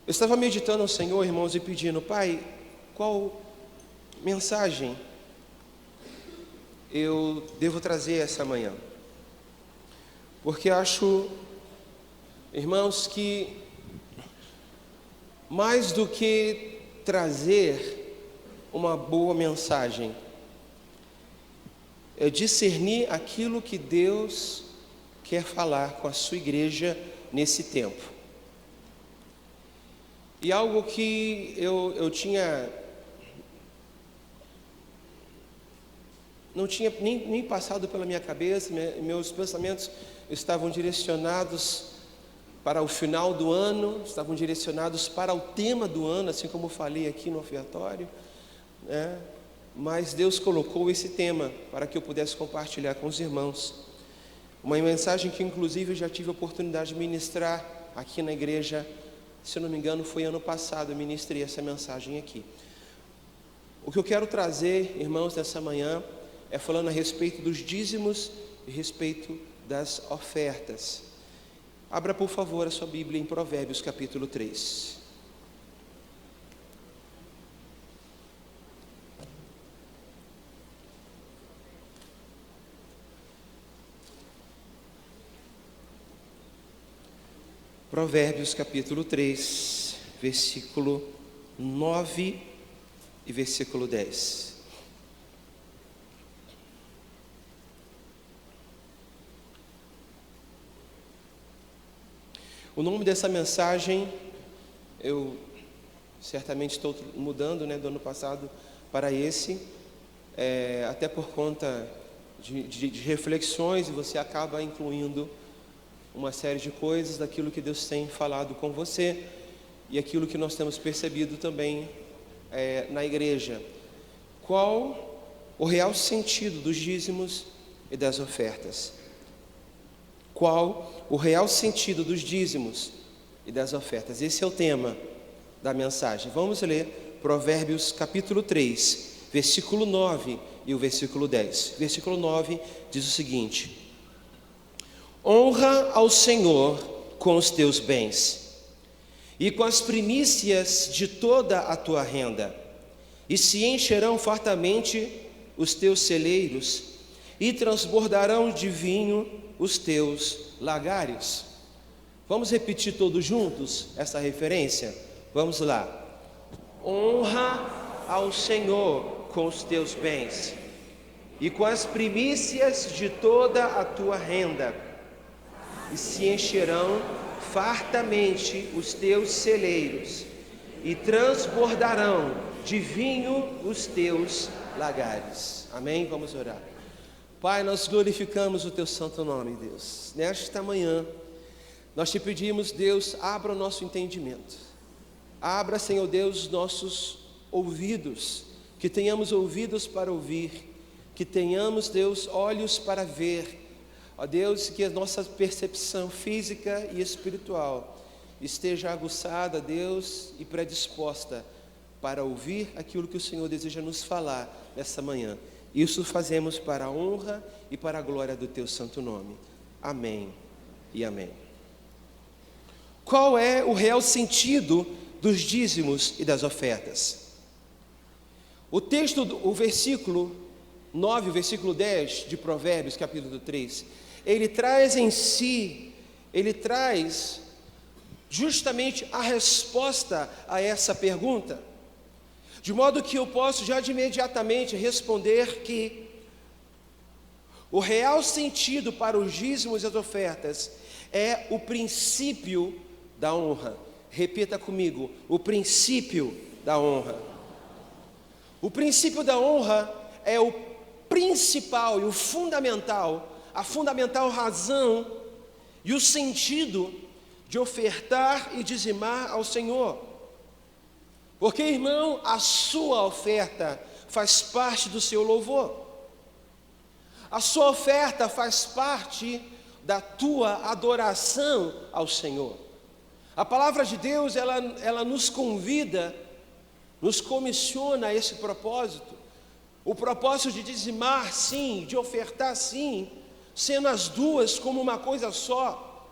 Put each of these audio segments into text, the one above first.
Eu estava meditando ao Senhor, irmãos, e pedindo: Pai, qual mensagem eu devo trazer essa manhã? Porque acho, irmãos, que mais do que trazer uma boa mensagem, é discernir aquilo que Deus quer falar com a sua igreja nesse tempo. E algo que eu não tinha nem passado pela minha cabeça, meus pensamentos estavam direcionados para o final do ano, estavam direcionados para o tema do ano, assim como eu falei aqui no ofertório, né? Mas Deus colocou esse tema para que eu pudesse compartilhar com os irmãos. Uma mensagem que inclusive eu já tive a oportunidade de ministrar aqui na igreja. Se eu não me engano, foi ano passado eu ministrei essa mensagem aqui. O que eu quero trazer, irmãos, nessa manhã, é falando a respeito dos dízimos e a respeito das ofertas. Abra, por favor, a sua Bíblia em Provérbios, capítulo 3. Provérbios, capítulo 3, versículo 9 e versículo 10. O nome dessa mensagem, eu certamente estou mudando, do ano passado para esse, até por conta de reflexões, e você acaba incluindo uma série de coisas daquilo que Deus tem falado com você e aquilo que nós temos percebido também na igreja. Qual o real sentido dos dízimos e das ofertas? Qual o real sentido dos dízimos e das ofertas? Esse é o tema da mensagem. Vamos ler Provérbios capítulo 3, versículo 9 e o versículo 10. Versículo 9 diz o seguinte: honra ao Senhor com os teus bens e com as primícias de toda a tua renda, e se encherão fartamente os teus celeiros, e transbordarão de vinho os teus lagares. Vamos repetir todos juntos essa referência? Vamos lá. Honra ao Senhor com os teus bens e com as primícias de toda a tua renda, e se encherão fartamente os teus celeiros, e transbordarão de vinho os teus lagares. Amém? Vamos orar. Pai, nós glorificamos o teu santo nome, Deus. Nesta manhã, nós te pedimos, Deus, abra o nosso entendimento. Abra, Senhor Deus, nossos ouvidos, que tenhamos ouvidos para ouvir, que tenhamos, Deus, olhos para ver. Ó Deus, que a nossa percepção física e espiritual esteja aguçada, Deus, e predisposta para ouvir aquilo que o Senhor deseja nos falar nessa manhã. Isso fazemos para a honra e para a glória do teu santo nome. Amém e amém. Qual é o real sentido dos dízimos e das ofertas? O texto, o versículo 9, o versículo 10 de Provérbios, capítulo 3, ele traz em si, ele traz justamente a resposta a essa pergunta, de modo que eu posso já de imediatamente responder que o real sentido para os dízimos e as ofertas é o princípio da honra. Repita comigo: o princípio da honra. O princípio da honra é o principal e o fundamental, a fundamental razão e o sentido de ofertar e dizimar ao Senhor. Porque, irmão, a sua oferta faz parte do seu louvor. A sua oferta faz parte da tua adoração ao Senhor. A palavra de Deus, ela nos convida, nos comissiona a esse propósito. O propósito de dizimar, sim, de ofertar, sim, sendo as duas como uma coisa só.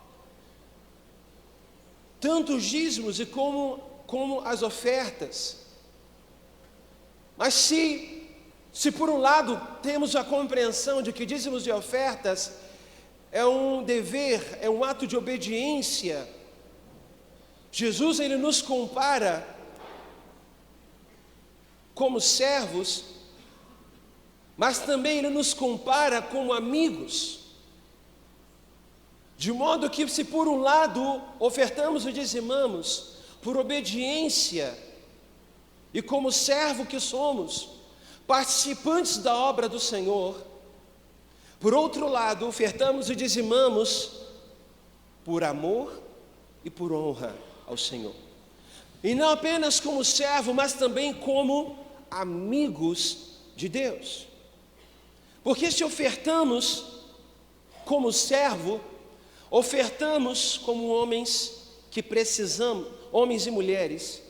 tanto os dízimos e como as ofertas. Mas se por um lado temos a compreensão de que dízimos e ofertas é um dever, é um ato de obediência, Jesus ele nos compara como servos, mas também ele nos compara como amigos. De modo que, se por um lado ofertamos e dizimamos por obediência, e como servo que somos, participantes da obra do Senhor, por outro lado, ofertamos e dizimamos por amor e por honra ao Senhor. E não apenas como servo, mas também como amigos de Deus. Porque se ofertamos como servo, ofertamos como homens que precisamos, homens e mulheres,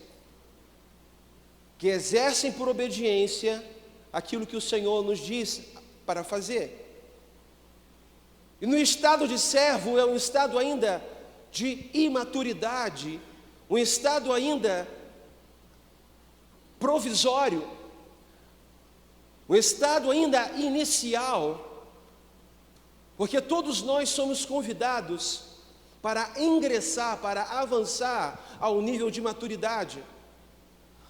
que exercem por obediência aquilo que o Senhor nos diz para fazer. E no estado de servo é um estado ainda de imaturidade, um estado ainda provisório, um estado ainda inicial, porque todos nós somos convidados para ingressar, para avançar ao nível de maturidade,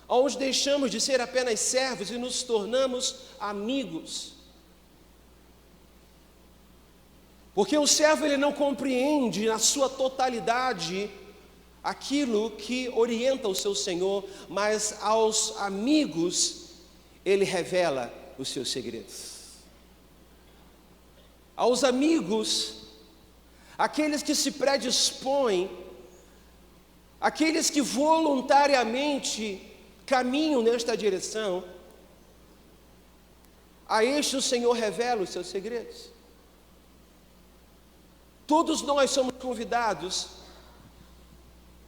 onde deixamos de ser apenas servos e nos tornamos amigos. Porque o servo ele não compreende na sua totalidade aquilo que orienta o seu Senhor, mas aos amigos ele revela os seus segredos. Aos amigos, aqueles que se predispõem, aqueles que voluntariamente caminham nesta direção, a este o Senhor revela os seus segredos. Todos nós somos convidados,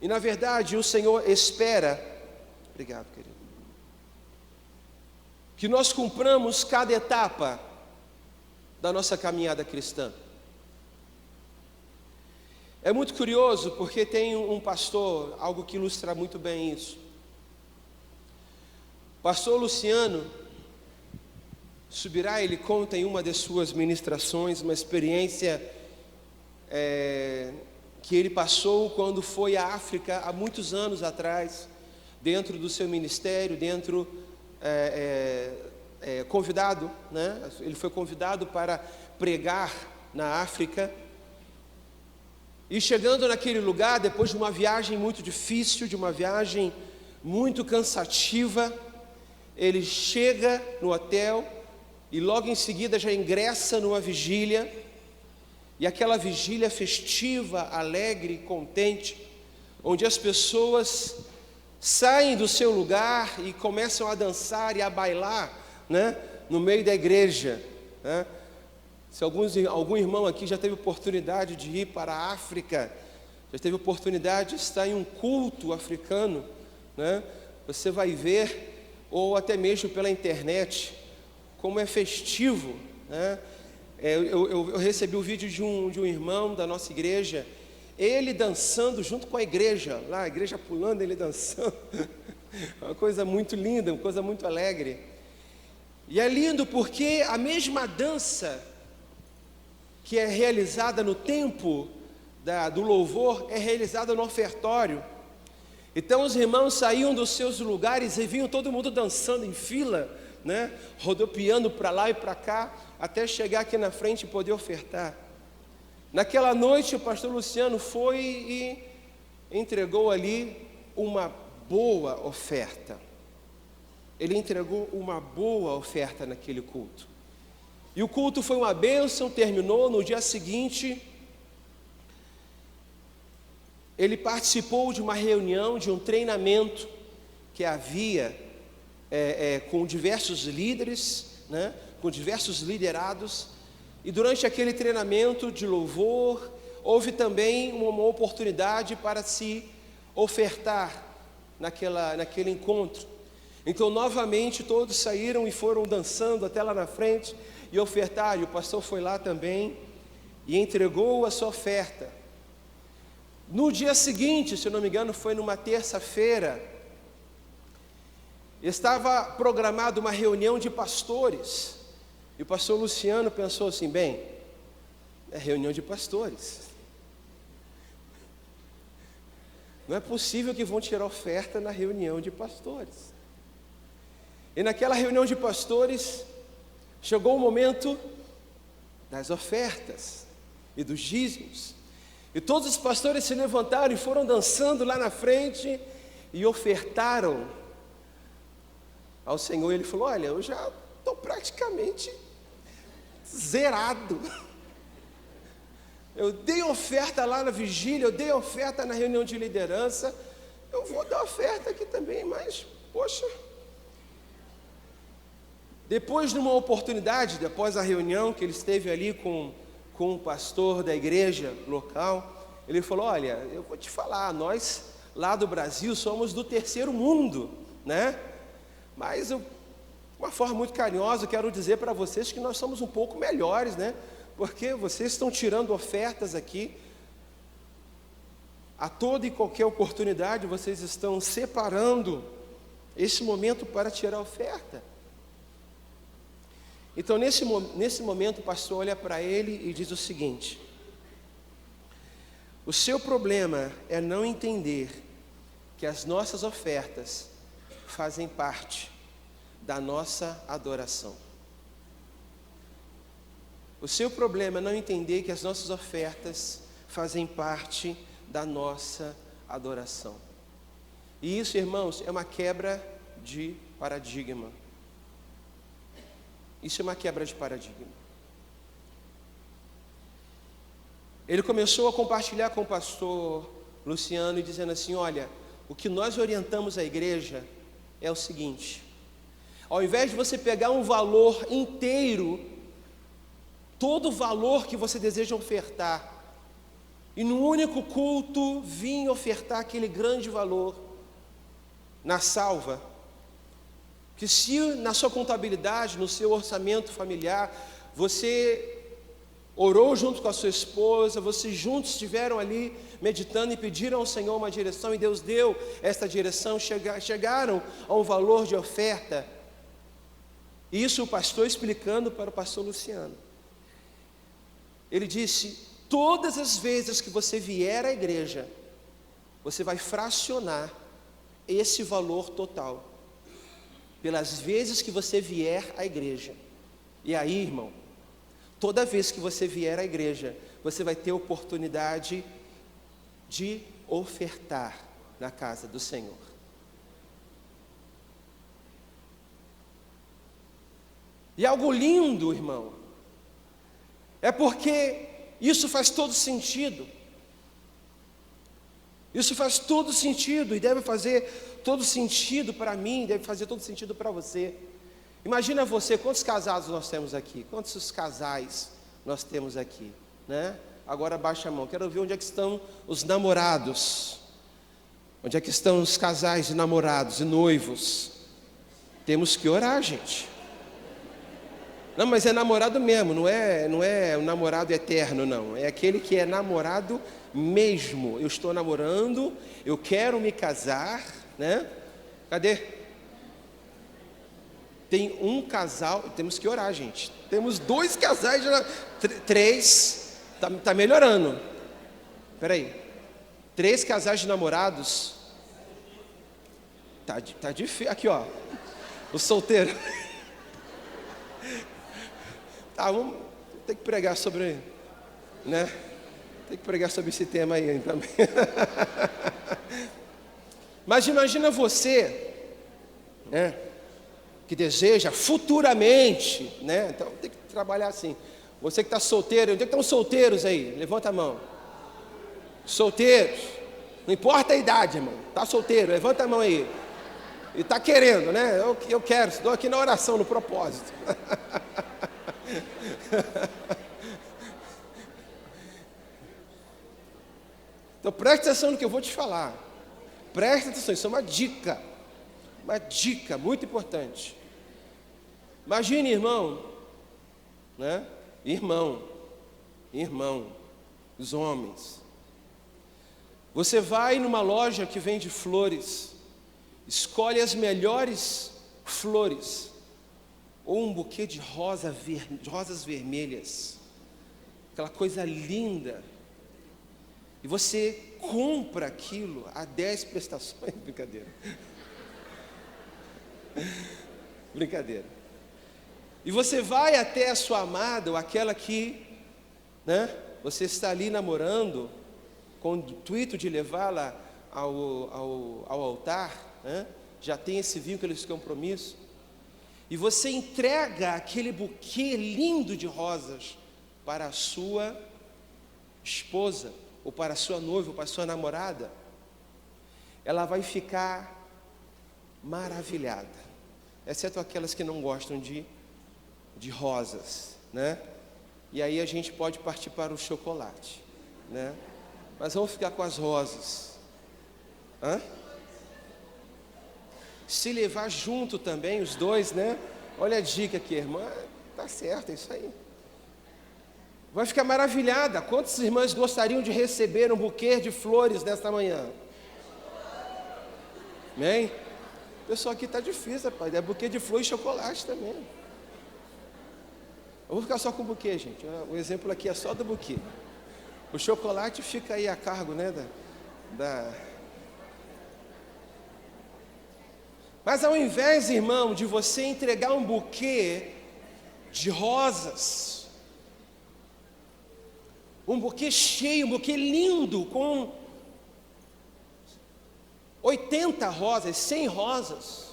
e na verdade o Senhor espera, obrigado querido, que nós cumpramos cada etapa da nossa caminhada cristã. É muito curioso porque tem um pastor, algo que ilustra muito bem isso. Pastor Luciano Subirá, ele conta em uma de suas ministrações uma experiência que ele passou quando foi à África há muitos anos atrás, dentro do seu ministério, convidado, né? Ele foi convidado para pregar na África, e chegando naquele lugar, depois de uma viagem muito difícil, de uma viagem muito cansativa, ele chega no hotel e logo em seguida já ingressa numa vigília, e aquela vigília festiva, alegre, contente, onde as pessoas saem do seu lugar e começam a dançar e a bailar, né, no meio da igreja, né? Se algum irmão aqui já teve oportunidade de ir para a África, já teve oportunidade de estar em um culto africano, né? Você vai ver, ou até mesmo pela internet, como é festivo, né? Eu recebi o vídeo de um irmão da nossa igreja, ele dançando junto com a igreja, lá a igreja pulando, ele dançando, uma coisa muito linda, uma coisa muito alegre. E é lindo porque a mesma dança que é realizada no tempo do louvor é realizada no ofertório. Então os irmãos saíam dos seus lugares e vinham todo mundo dançando em fila, né, rodopiando para lá e para cá, até chegar aqui na frente e poder ofertar. Naquela noite o pastor Luciano foi e entregou ali uma boa oferta. Ele entregou uma boa oferta naquele culto. E o culto foi uma bênção, terminou. No dia seguinte, ele participou de uma reunião, de um treinamento que havia com diversos líderes, né, com diversos liderados. E durante aquele treinamento de louvor, houve também uma oportunidade para se ofertar naquele encontro. Então, novamente, todos saíram e foram dançando até lá na frente e ofertaram. E o pastor foi lá também e entregou a sua oferta. No dia seguinte, se eu não me engano, foi numa terça-feira, estava programada uma reunião de pastores. E o pastor Luciano pensou assim: bem, é reunião de pastores. Não é possível que vão tirar oferta na reunião de pastores. E naquela reunião de pastores, chegou o momento das ofertas e dos dízimos. E todos os pastores se levantaram e foram dançando lá na frente e ofertaram ao Senhor. Ele falou: olha, eu já estou praticamente zerado. Eu dei oferta lá na vigília, eu dei oferta na reunião de liderança, eu vou dar oferta aqui também, mas, poxa. Depois de uma oportunidade, após a reunião que ele esteve ali com o pastor da igreja local, ele falou: olha, eu vou te falar, nós lá do Brasil somos do terceiro mundo, né? Mas eu, de uma forma muito carinhosa, eu quero dizer para vocês que nós somos um pouco melhores, né? Porque vocês estão tirando ofertas aqui, a toda e qualquer oportunidade vocês estão separando esse momento para tirar oferta. Então nesse momento o pastor olha para ele e diz o seguinte: o seu problema é não entender que as nossas ofertas fazem parte da nossa adoração. O seu problema é não entender que as nossas ofertas fazem parte da nossa adoração. E isso, irmãos, é uma quebra de paradigma. Isso é uma quebra de paradigma. Ele começou a compartilhar com o pastor Luciano e dizendo assim: olha, o que nós orientamos a igreja é o seguinte: ao invés de você pegar um valor inteiro, todo o valor que você deseja ofertar, e no único culto vir ofertar aquele grande valor na salva, que se na sua contabilidade, no seu orçamento familiar, você orou junto com a sua esposa, vocês juntos estiveram ali meditando e pediram ao Senhor uma direção, e Deus deu esta direção, chegaram a um valor de oferta. Isso o pastor explicando para o pastor Luciano. Ele disse: todas as vezes que você vier à igreja, você vai fracionar esse valor total, pelas vezes que você vier à igreja. E aí, irmão, toda vez que você vier à igreja, você vai ter oportunidade de ofertar na casa do Senhor. E algo lindo, irmão, é porque isso faz todo sentido. Isso faz todo sentido e deve fazer todo sentido para mim, deve fazer todo sentido para você. Imagina você, quantos casados nós temos aqui? Quantos casais nós temos aqui, né? Agora baixa a mão, quero ver onde é que estão os namorados. Onde é que estão os casais de namorados e noivos? Temos que orar, gente. Não, mas é namorado mesmo, não é um namorado eterno, não. É aquele que é namorado mesmo. Eu estou namorando, eu quero me casar, né? Cadê? Tem um casal, temos que orar, gente. Temos 2 casais, 3, tá melhorando. Espera aí. 3 casais de namorados. Tá difícil. Aqui, ó. O solteiro. Tá, vamos ter que pregar sobre, né? Tem que pregar sobre esse tema aí também. Mas imagina você, né, que deseja futuramente, né? Então tem que trabalhar assim. Você que está solteiro, onde é que estão solteiros aí? Levanta a mão. Solteiros, não importa a idade, irmão. Está solteiro, levanta a mão aí. E está querendo, né? Eu quero, estou aqui na oração, no propósito. Então preste atenção no que eu vou te falar. Preste atenção, isso é uma dica muito importante. Imagine, irmão, né? Irmão, os homens. Você vai numa loja que vende flores, escolhe as melhores flores, ou um buquê de rosas vermelhas, aquela coisa linda, e você compra aquilo a 10 prestações, brincadeira. Brincadeira. E você vai até a sua amada, ou aquela que, você está ali namorando, com o intuito de levá-la ao altar, já tem esse vínculo, esse compromisso, e você entrega aquele buquê lindo de rosas para a sua esposa, ou para a sua noiva, ou para a sua namorada. Ela vai ficar maravilhada, exceto aquelas que não gostam de rosas, E aí a gente pode partir para o chocolate, Mas vamos ficar com as rosas. Se levar junto também os dois, Olha a dica aqui, irmã. Tá certo, é isso aí. Vai ficar maravilhada. Quantas irmãs gostariam de receber um buquê de flores nesta manhã? Amém? O pessoal aqui está difícil, rapaz. É buquê de flores e chocolate também. Eu vou ficar só com o buquê, gente. O exemplo aqui é só do buquê. O chocolate fica aí a cargo, Mas ao invés, irmão, de você entregar um buquê de rosas, um buquê cheio, um buquê lindo, com 80 rosas, 100 rosas,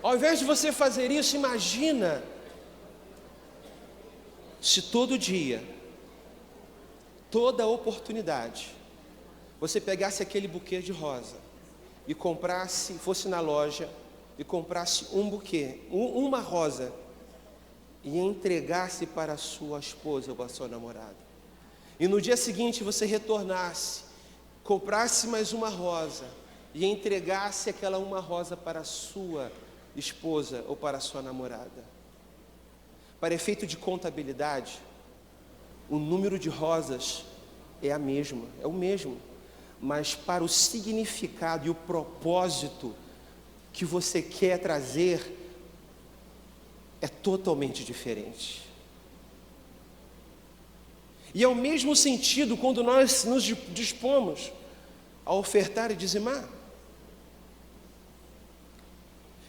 ao invés de você fazer isso, imagina se todo dia, toda oportunidade, você pegasse aquele buquê de rosa e comprasse, fosse na loja e comprasse um buquê, uma rosa, e entregasse para a sua esposa ou para a sua namorada. E no dia seguinte você retornasse, comprasse mais uma rosa e entregasse aquela uma rosa para a sua esposa ou para a sua namorada. Para efeito de contabilidade, o número de rosas é o mesmo, mas para o significado e o propósito que você quer trazer, é totalmente diferente. E é o mesmo sentido quando nós nos dispomos a ofertar e dizimar.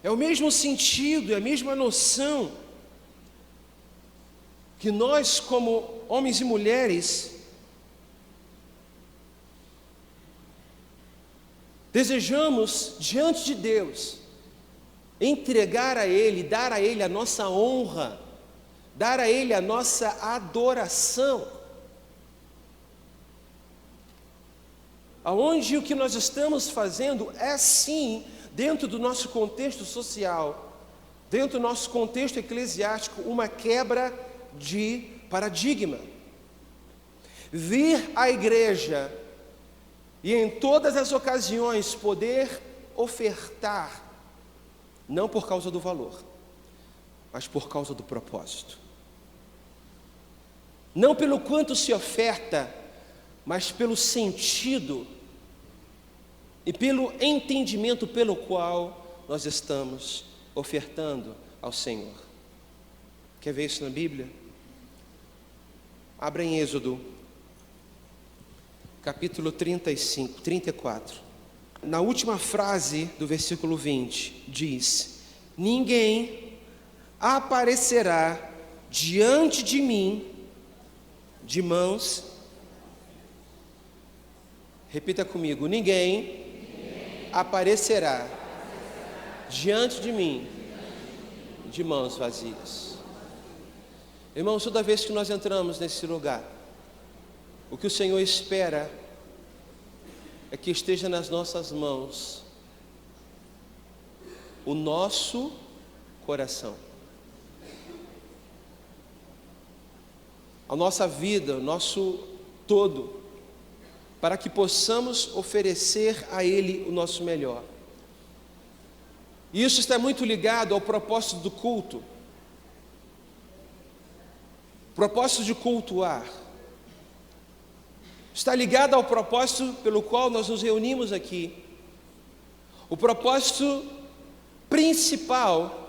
É o mesmo sentido, é a mesma noção que nós, como homens e mulheres, desejamos diante de Deus entregar a Ele, dar a Ele a nossa honra, dar a Ele a nossa adoração, aonde o que nós estamos fazendo é sim, dentro do nosso contexto social, dentro do nosso contexto eclesiástico, uma quebra de paradigma. Vir à igreja e em todas as ocasiões poder ofertar, não por causa do valor, mas por causa do propósito. Não pelo quanto se oferta, mas pelo sentido e pelo entendimento pelo qual nós estamos ofertando ao Senhor. Quer ver isso na Bíblia? Abra em Êxodo, capítulo 34. Na última frase do versículo 20, diz: ninguém aparecerá diante de mim de mãos. Repita comigo: ninguém aparecerá diante de mim de mãos vazias. Irmãos, toda vez que nós entramos nesse lugar, o que o Senhor espera é que esteja nas nossas mãos o nosso coração, a nossa vida, o nosso todo, para que possamos oferecer a Ele o nosso melhor. E isso está muito ligado ao propósito do culto, propósito de cultuar. está ligada ao propósito pelo qual nós nos reunimos aqui. O propósito principal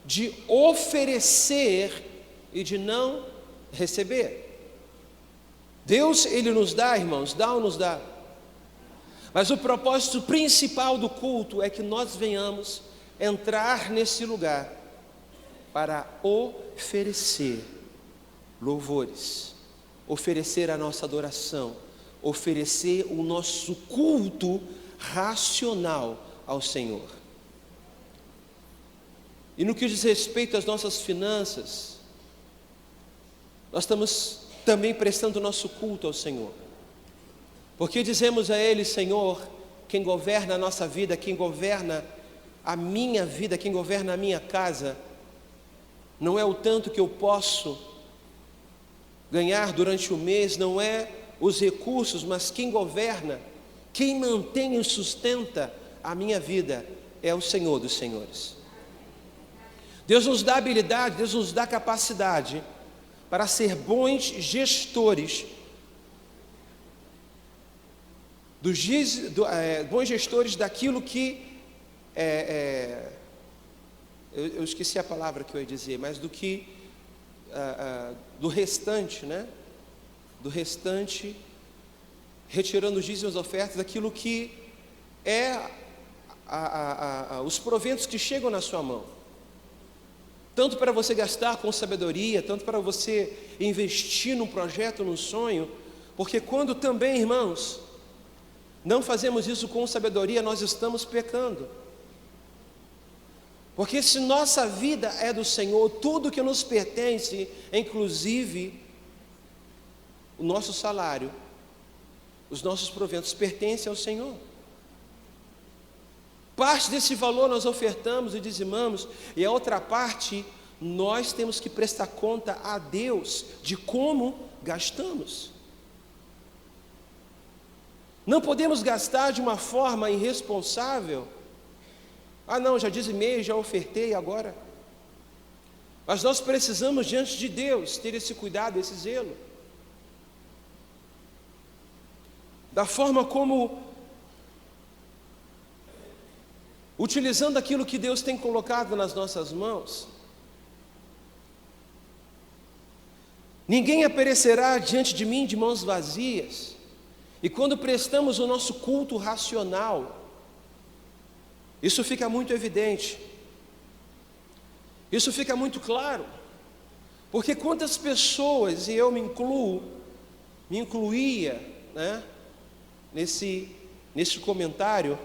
de oferecer e de não receber. Deus, Ele nos dá, irmãos, dá ou nos dá. Mas o propósito principal do culto é que nós venhamos entrar nesse lugar para oferecer louvores, oferecer a nossa adoração, oferecer o nosso culto racional ao Senhor. E no que diz respeito às nossas finanças, nós estamos também prestando nosso culto ao Senhor, porque dizemos a Ele: Senhor, quem governa a nossa vida, quem governa a minha vida, quem governa a minha casa, não é o tanto que eu posso ganhar durante o mês, não é os recursos, mas quem governa, quem mantém e sustenta a minha vida é o Senhor dos Senhores. Deus nos dá habilidade, Deus nos dá capacidade para ser bons gestores, bons gestores daquilo que eu esqueci a palavra que eu ia dizer, mas do que do restante, né? Do restante, retirando os dízimos e ofertas, daquilo que é os proventos que chegam na sua mão, tanto para você gastar com sabedoria, tanto para você investir num projeto, num sonho, porque quando também, irmãos, não fazemos isso com sabedoria, nós estamos pecando. Porque se nossa vida é do Senhor, tudo que nos pertence, inclusive o nosso salário, os nossos proventos, pertencem ao Senhor. Parte desse valor nós ofertamos e dizimamos, e a outra parte nós temos que prestar conta a Deus de como gastamos. Não podemos gastar de uma forma irresponsável. Ah não, já dizimei, já ofertei agora. Mas nós precisamos diante de Deus ter esse cuidado, esse zelo. Da forma como, utilizando aquilo que Deus tem colocado nas nossas mãos, ninguém perecerá diante de mim de mãos vazias. E quando prestamos o nosso culto racional, isso fica muito evidente, isso fica muito claro, porque quantas pessoas, e eu me incluía, né, nesse comentário,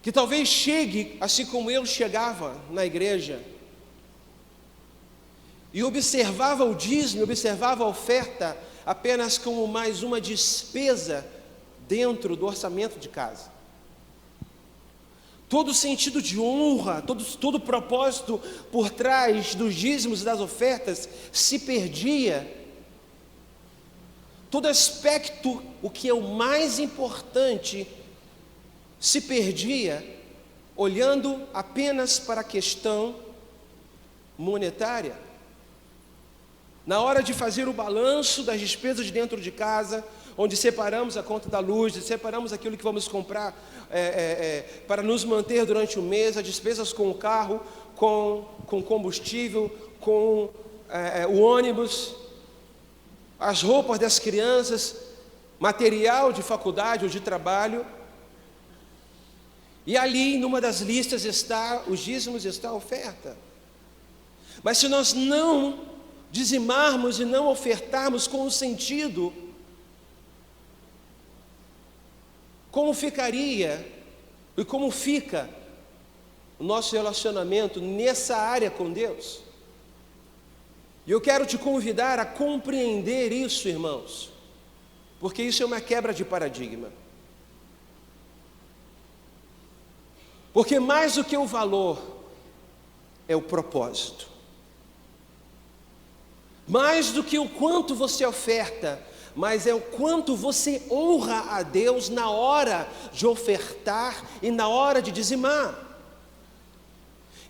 que talvez chegue, assim como eu chegava na igreja, e observava o dízimo, observava a oferta apenas como mais uma despesa dentro do orçamento de casa. Todo sentido de honra, todo propósito por trás dos dízimos e das ofertas se perdia. Todo aspecto, o que é o mais importante, se perdia, olhando apenas para a questão monetária. Na hora de fazer o balanço das despesas de dentro de casa, onde separamos a conta da luz, separamos aquilo que vamos comprar para nos manter durante o mês, as despesas com o carro, com combustível, com o ônibus, as roupas das crianças, material de faculdade ou de trabalho. E ali, numa das listas, está os dízimos, está a oferta. Mas se nós não dizimarmos e não ofertarmos com o sentido, como ficaria e como fica o nosso relacionamento nessa área com Deus? E eu quero te convidar a compreender isso, irmãos, porque isso é uma quebra de paradigma. Porque mais do que o valor, é o propósito. Mais do que o quanto você oferta, mas é o quanto você honra a Deus na hora de ofertar e na hora de dizimar.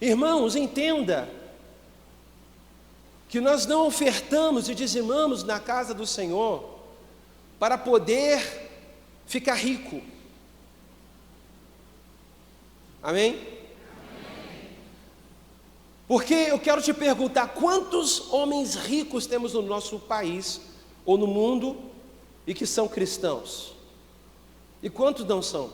Irmãos, entenda que nós não ofertamos e dizimamos na casa do Senhor para poder ficar rico. Amém? Porque eu quero te perguntar, quantos homens ricos temos no nosso país, ou no mundo, e que são cristãos? E quantos não são?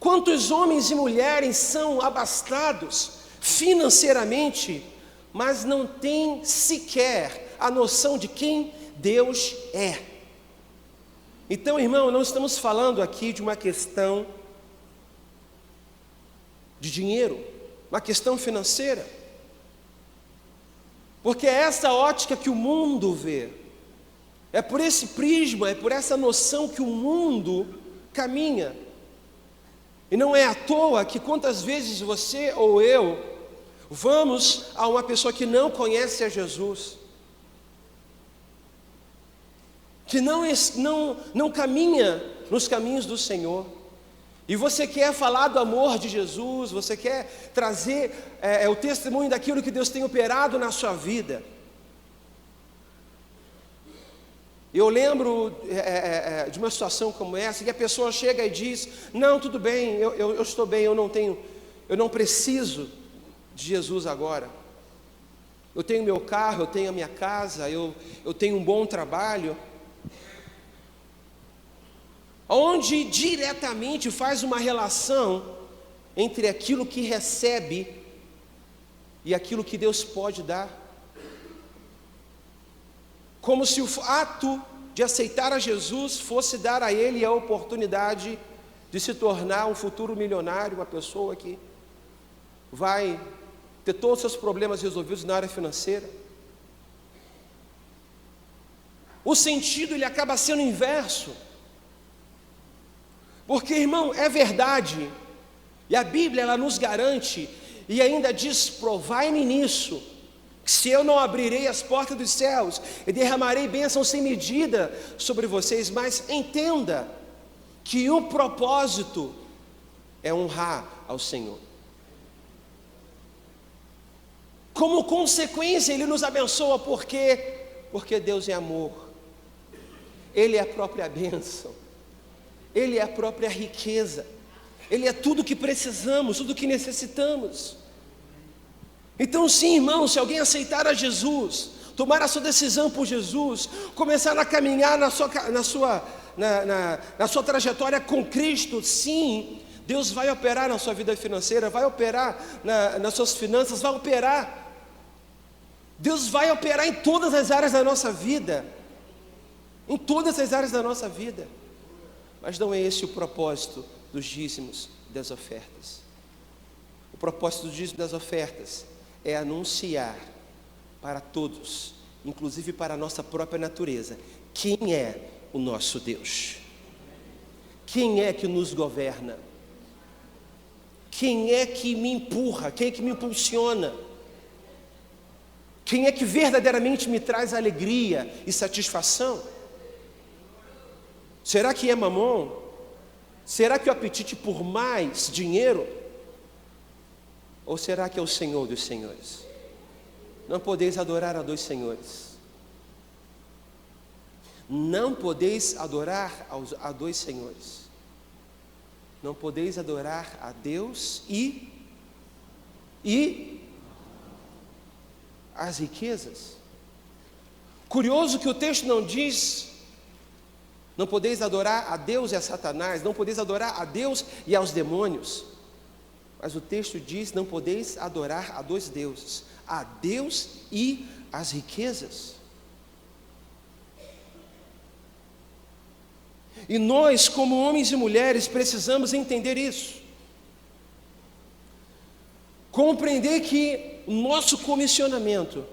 Quantos homens e mulheres são abastados financeiramente, mas não têm sequer a noção de quem Deus é? Então, irmão, não estamos falando aqui de uma questão de dinheiro, uma questão financeira, porque é essa ótica que o mundo vê, é por esse prisma, é por essa noção que o mundo caminha. E não é à toa que quantas vezes você ou eu vamos a uma pessoa que não conhece a Jesus, que não caminha nos caminhos do Senhor, e você quer falar do amor de Jesus, você quer trazer o testemunho daquilo que Deus tem operado na sua vida. Eu lembro de uma situação como essa, que a pessoa chega e diz: não, tudo bem, eu estou bem, eu não preciso de Jesus agora. Eu tenho meu carro, eu tenho a minha casa, eu tenho um bom trabalho. Onde diretamente faz uma relação entre aquilo que recebe e aquilo que Deus pode dar. Como se o ato de aceitar a Jesus fosse dar a ele a oportunidade de se tornar um futuro milionário, uma pessoa que vai ter todos os seus problemas resolvidos na área financeira. O sentido ele acaba sendo inverso. Porque, irmão, é verdade, e a Bíblia ela nos garante, e ainda diz: provai-me nisso, se eu não abrirei as portas dos céus e derramarei bênçãos sem medida sobre vocês. Mas entenda que o propósito é honrar ao Senhor. Como consequência, Ele nos abençoa, porque Deus é amor, Ele é a própria bênção, Ele é a própria riqueza, Ele é tudo que precisamos, tudo que necessitamos. Então sim, irmão, se alguém aceitar a Jesus, tomar a sua decisão por Jesus, começar a caminhar na sua trajetória com Cristo, sim, Deus vai operar na sua vida financeira, vai operar nas suas finanças, vai operar. Deus vai operar em todas as áreas da nossa vida, em todas as áreas da nossa vida. Mas não é esse o propósito dos dízimos e das ofertas. O propósito dos dízimos e das ofertas é anunciar para todos, inclusive para a nossa própria natureza, quem é o nosso Deus, quem é que nos governa, quem é que me empurra, quem é que me impulsiona, quem é que verdadeiramente me traz alegria e satisfação. Será que é Mamon? Será que é o apetite por mais dinheiro? Ou será que é o Senhor dos senhores? Não podeis adorar a dois senhores. Não podeis adorar a dois senhores. Não podeis adorar a Deus e as riquezas. Curioso que o texto não diz: não podeis adorar a Deus e a Satanás, não podeis adorar a Deus e aos demônios. Mas o texto diz: não podeis adorar a dois deuses, a Deus e as riquezas. E nós, como homens e mulheres, precisamos entender isso. Compreender que o nosso comissionamento,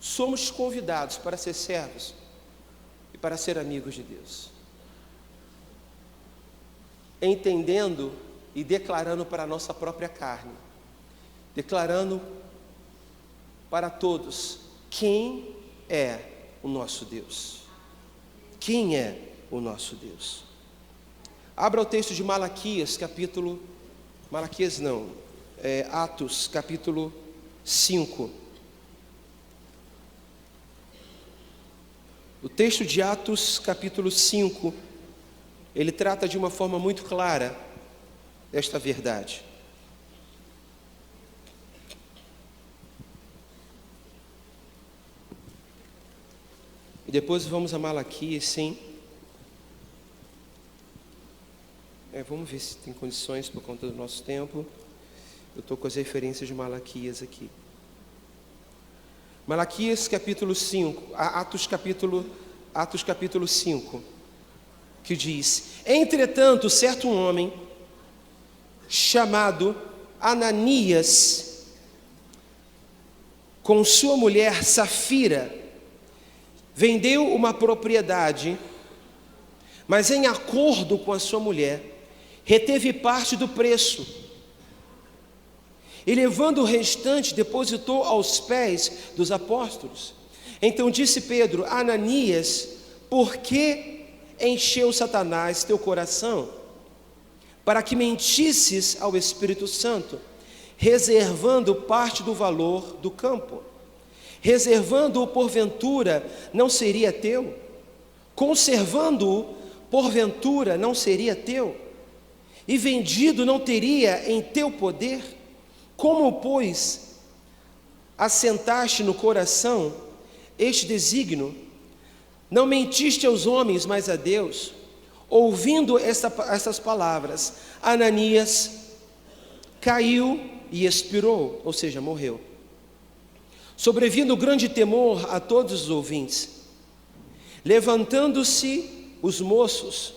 somos convidados para ser servos e para ser amigos de Deus. Entendendo e declarando para a nossa própria carne, declarando para todos quem é o nosso Deus. Quem é o nosso Deus? Abra o texto de Atos capítulo 5. O texto de Atos, capítulo 5, ele trata de uma forma muito clara esta verdade. E depois vamos a Malaquias, sim. Vamos ver se tem condições por conta do nosso tempo. Eu estou com as referências de Malaquias aqui. Malaquias capítulo 5, Atos capítulo 5, que diz: entretanto, certo um homem chamado Ananias, com sua mulher Safira, vendeu uma propriedade, mas em acordo com a sua mulher, reteve parte do preço, e levando o restante, depositou aos pés dos apóstolos. Então disse Pedro: Ananias, por que encheu Satanás teu coração, para que mentisses ao Espírito Santo, reservando parte do valor do campo? Reservando-o porventura, não seria teu? Conservando-o porventura, não seria teu? E vendido, não teria em teu poder? Como, pois, assentaste no coração este desígnio? Não mentiste aos homens, mas a Deus. Ouvindo essas palavras, Ananias caiu e expirou, ou seja, morreu. Sobrevindo grande temor a todos os ouvintes. Levantando-se os moços,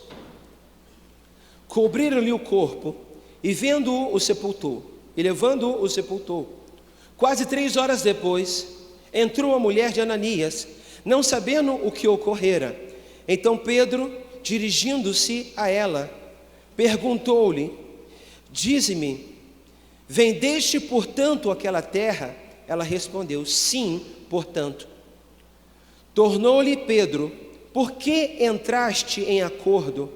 cobriram-lhe o corpo, e vendo-o, o sepultou. E levando-o, o sepultou. Quase 3 horas depois, entrou a mulher de Ananias, não sabendo o que ocorrera. Então Pedro, dirigindo-se a ela, perguntou-lhe: dize-me, vendeste portanto aquela terra? Ela respondeu: sim, portanto. Tornou-lhe Pedro: por que entraste em acordo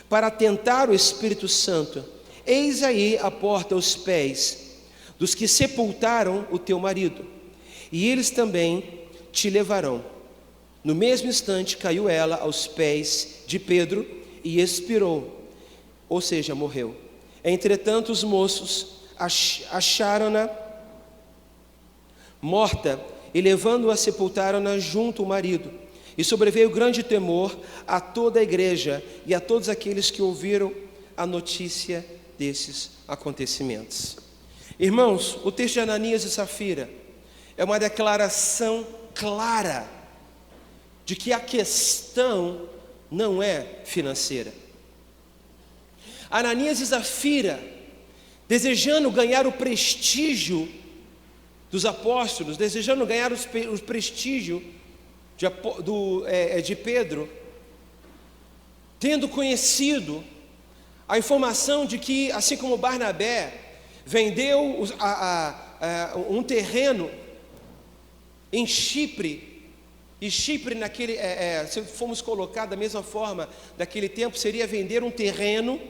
para tentar o Espírito Santo? Eis aí a porta aos pés dos que sepultaram o teu marido, e eles também te levarão. No mesmo instante caiu ela aos pés de Pedro e expirou, ou seja, morreu. Entretanto os moços acharam-na morta, e levando-a sepultaram-na junto ao marido. E sobreveio grande temor a toda a igreja e a todos aqueles que ouviram a notícia desses acontecimentos. Irmãos, o texto de Ananias e Safira é uma declaração clara de que a questão não é financeira. Ananias e Safira, desejando ganhar o prestígio dos apóstolos, desejando ganhar o prestígio de Pedro, tendo conhecido a informação de que, assim como Barnabé vendeu um terreno em Chipre, e Chipre se formos colocar da mesma forma daquele tempo, seria vender um terreno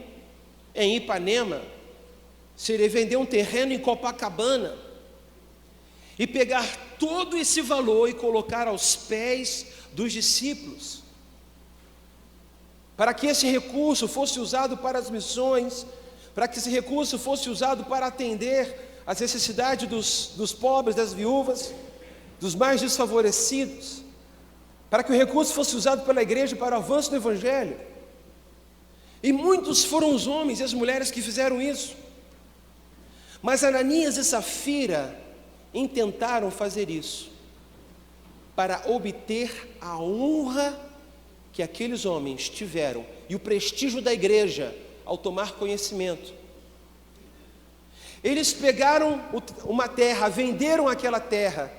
em Ipanema, seria vender um terreno em Copacabana, e pegar todo esse valor e colocar aos pés dos discípulos, para que esse recurso fosse usado para as missões, para que esse recurso fosse usado para atender as necessidades dos pobres, das viúvas, dos mais desfavorecidos, para que o recurso fosse usado pela igreja para o avanço do Evangelho. E muitos foram os homens e as mulheres que fizeram isso. Mas Ananias e Safira intentaram fazer isso para obter a honra que aqueles homens tiveram e o prestígio da igreja ao tomar conhecimento. Eles pegaram uma terra, venderam aquela terra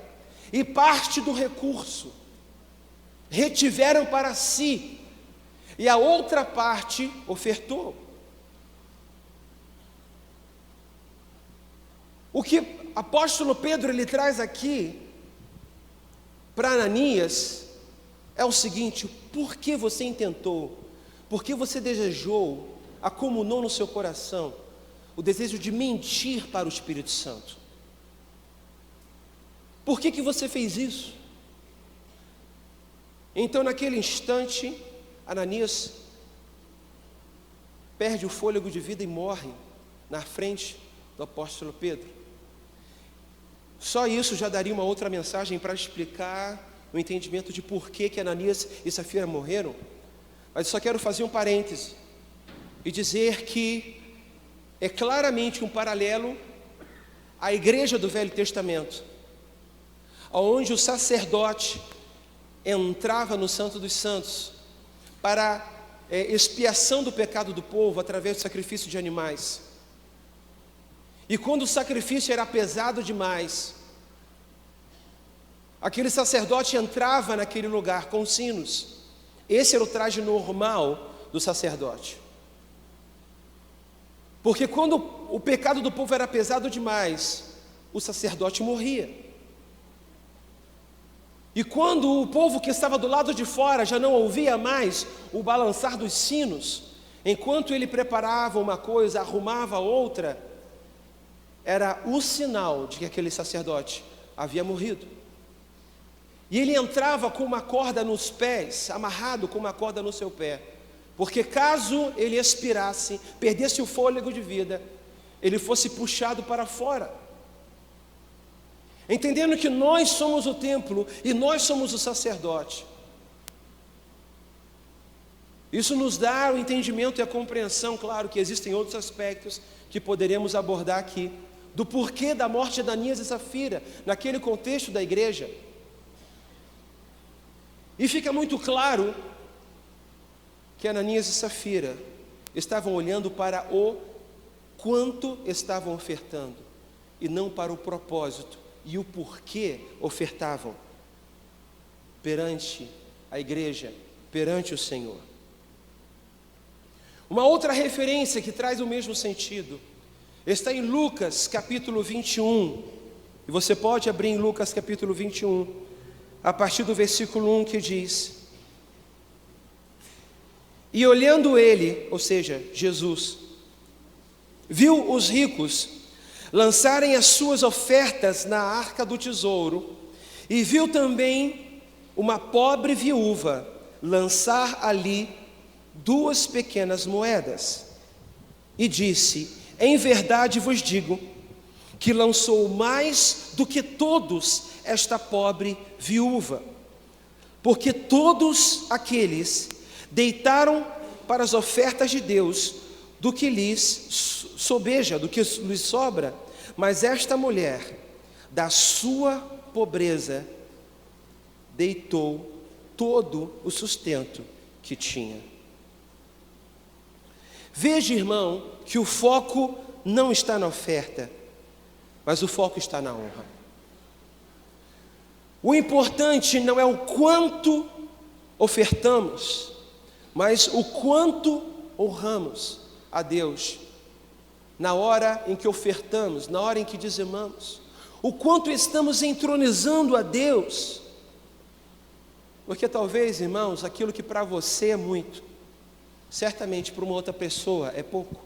e parte do recurso retiveram para si, e a outra parte ofertou. O que apóstolo Pedro ele traz aqui para Ananias é o seguinte: por que você intentou, por que você desejou, acumulou no seu coração o desejo de mentir para o Espírito Santo? Por que você fez isso? Então, naquele instante, Ananias perde o fôlego de vida e morre na frente do apóstolo Pedro. Só isso já daria uma outra mensagem para explicar o entendimento de por que Ananias e Safira morreram. Mas eu só quero fazer um parêntese e dizer que é claramente um paralelo à igreja do Velho Testamento, onde o sacerdote entrava no Santo dos Santos para expiação do pecado do povo através do sacrifício de animais. E quando o sacrifício era pesado demais, aquele sacerdote entrava naquele lugar com sinos. Esse era o traje normal do sacerdote. Porque quando o pecado do povo era pesado demais, o sacerdote morria. E quando o povo que estava do lado de fora já não ouvia mais o balançar dos sinos, enquanto ele preparava uma coisa, arrumava outra, era o sinal de que aquele sacerdote havia morrido. E ele entrava com uma corda nos pés, amarrado com uma corda no seu pé, porque caso ele expirasse, perdesse o fôlego de vida, ele fosse puxado para fora. Entendendo que nós somos o templo e nós somos o sacerdote, isso nos dá o entendimento e a compreensão, claro que existem outros aspectos que poderemos abordar aqui, do porquê da morte de Ananias e Safira, naquele contexto da igreja. E fica muito claro que Ananias e Safira estavam olhando para o quanto estavam ofertando, e não para o propósito e o porquê ofertavam perante a igreja, perante o Senhor. Uma outra referência que traz o mesmo sentido está em Lucas capítulo 21, e você pode abrir em Lucas capítulo 21, a partir do versículo 1, que diz: e olhando ele, ou seja, Jesus, viu os ricos lançarem as suas ofertas na arca do tesouro, e viu também uma pobre viúva lançar ali 2 pequenas moedas, e disse: em verdade vos digo, que lançou mais do que todos esta pobre viúva, porque todos aqueles deitaram para as ofertas de Deus do que lhes sobeja, do que lhes sobra, mas esta mulher, da sua pobreza, deitou todo o sustento que tinha. Veja, irmão, que o foco não está na oferta, mas o foco está na honra. O importante não é o quanto ofertamos, mas o quanto honramos a Deus na hora em que ofertamos, na hora em que dizimamos, o quanto estamos entronizando a Deus, porque talvez, irmãos, aquilo que para você é muito, certamente para uma outra pessoa é pouco.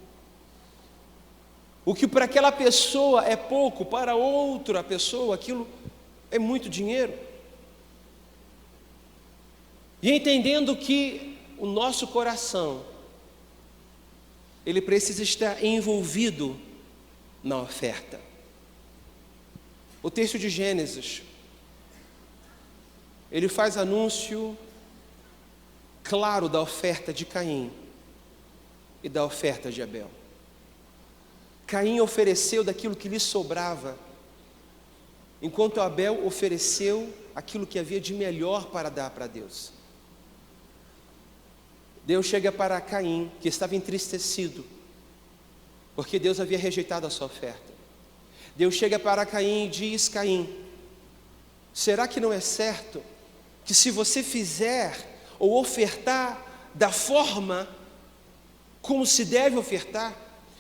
O que para aquela pessoa é pouco, para outra pessoa aquilo é muito dinheiro. E entendendo que o nosso coração, ele precisa estar envolvido na oferta. O texto de Gênesis, ele faz anúncio claro da oferta de Caim e da oferta de Abel. Caim ofereceu daquilo que lhe sobrava, enquanto Abel ofereceu aquilo que havia de melhor para dar para Deus. Deus chega para Caim, que estava entristecido, porque Deus havia rejeitado a sua oferta. Deus chega para Caim e diz: Caim, será que não é certo que se você fizer ou ofertar da forma como se deve ofertar,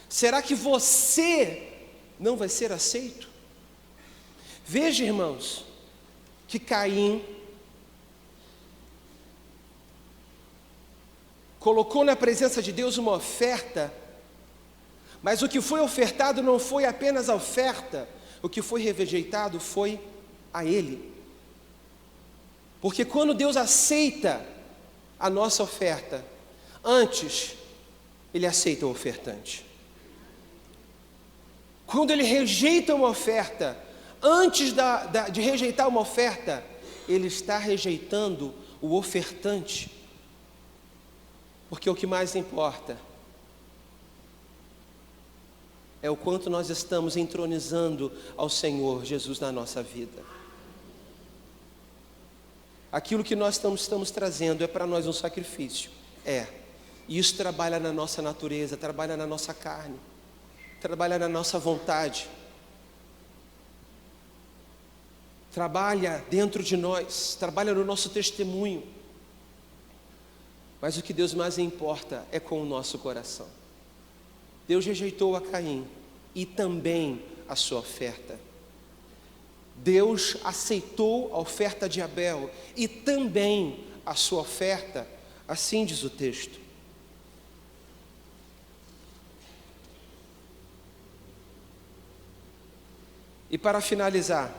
será que você não vai ser aceito? Veja, irmãos, que Caim colocou na presença de Deus uma oferta, mas o que foi ofertado não foi apenas a oferta, o que foi rejeitado foi a ele. Porque quando Deus aceita a nossa oferta, antes Ele aceita o ofertante. Quando Ele rejeita uma oferta, antes de rejeitar uma oferta, Ele está rejeitando o ofertante. Porque o que mais importa é o quanto nós estamos entronizando ao Senhor Jesus na nossa vida. Aquilo que nós estamos trazendo é para nós um sacrifício. E isso trabalha na nossa natureza, trabalha na nossa carne, trabalha na nossa vontade, trabalha dentro de nós, trabalha no nosso testemunho. Mas o que Deus mais importa é com o nosso coração. Deus rejeitou a Caim e também a sua oferta. Deus aceitou a oferta de Abel e também a sua oferta, assim diz o texto. E para finalizar,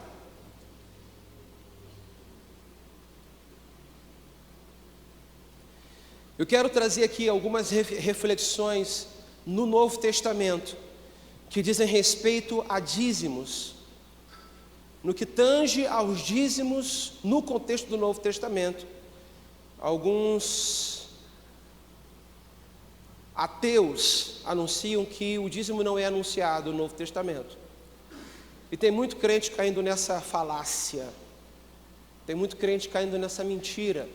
eu quero trazer aqui algumas reflexões no Novo Testamento, que dizem respeito a dízimos. No que tange aos dízimos, no contexto do Novo Testamento, alguns ateus anunciam que o dízimo não é anunciado no Novo Testamento. E tem muito crente caindo nessa falácia, tem muito crente caindo nessa mentira.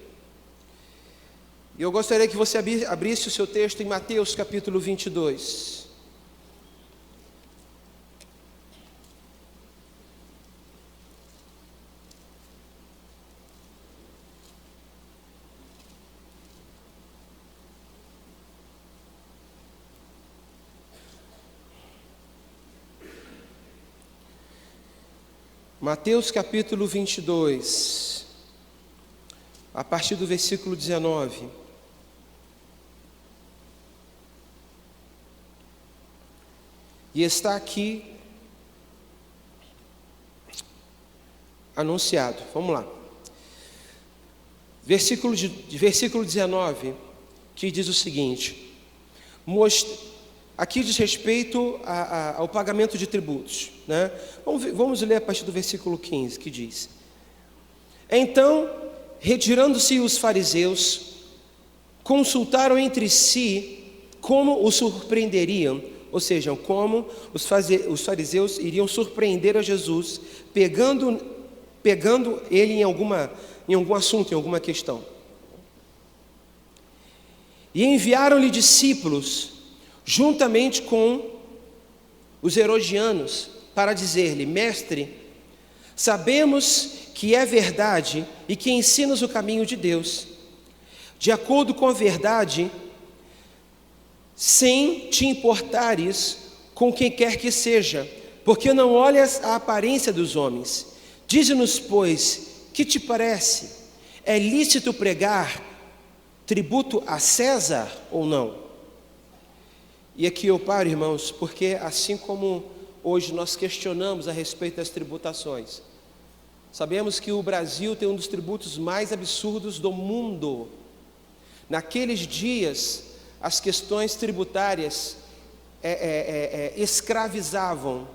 E eu gostaria que você abrisse o seu texto em Mateus capítulo 22. Mateus capítulo 22, a partir do versículo 19. E está aqui anunciado. Vamos lá. Versículo 19, que diz o seguinte: aqui diz respeito ao pagamento de tributos, né? Vamos ler a partir do versículo 15, que diz: Então, retirando-se os fariseus, consultaram entre si como o surpreenderiam, ou seja, como os fariseus iriam surpreender a Jesus, pegando ele em algum assunto, em alguma questão. E enviaram-lhe discípulos, juntamente com os herodianos, para dizer-lhe: Mestre, sabemos que é verdade e que ensinas o caminho de Deus, de acordo com a verdade, sem te importares com quem quer que seja, porque não olhas a aparência dos homens. Dize-nos, pois, que te parece? É lícito pregar tributo a César ou não? E aqui eu paro, irmãos, porque assim como hoje nós questionamos a respeito das tributações, sabemos que o Brasil tem um dos tributos mais absurdos do mundo. Naqueles dias, as questões tributárias escravizavam